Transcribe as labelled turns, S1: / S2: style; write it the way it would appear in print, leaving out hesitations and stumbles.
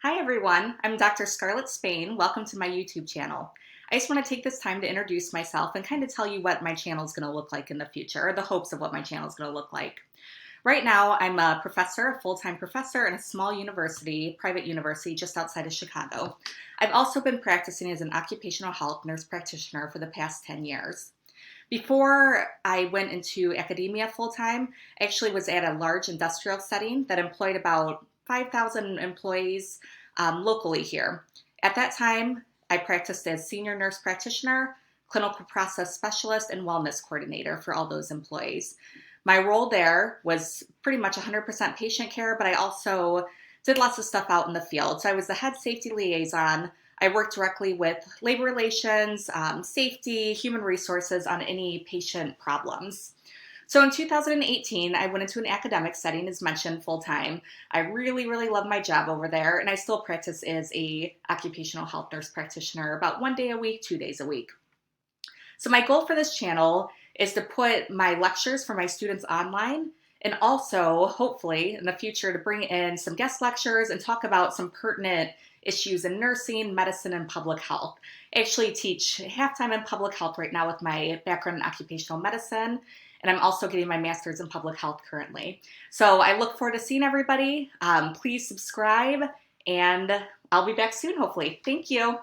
S1: Hi everyone, I'm Dr. Scarlett Spain. Welcome to my YouTube channel. I just want to take this time to introduce myself and kind of tell you what my channel is going to look like in the future, or the hopes of what my channel is going to look like. Right now, I'm a professor, a full-time professor in a small university, private university just outside of Chicago. I've also been practicing as an occupational health nurse practitioner for the past 10 years. Before I went into academia full-time, I actually was at a large industrial setting that employed about 5,000 employees locally here. At that time, I practiced as senior nurse practitioner, clinical process specialist, and wellness coordinator for all those employees. My role there was pretty much 100% patient care, but I also did lots of stuff out in the field. So I was the head safety liaison. I worked directly with labor relations, safety, human resources on any patient problems. So in 2018, I went into an academic setting, as mentioned, full-time. I really love my job over there, and I still practice as a occupational health nurse practitioner about 1 day a week, 2 days a week. So my goal for this channel is to put my lectures for my students online, and also, hopefully, in the future, to bring in some guest lectures and talk about some pertinent issues in nursing, medicine, and public health. I actually teach half-time in public health right now with my background in occupational medicine, and I'm also getting my master's in public health currently. So I look forward to seeing everybody. Please subscribe, and I'll be back soon, hopefully. Thank you.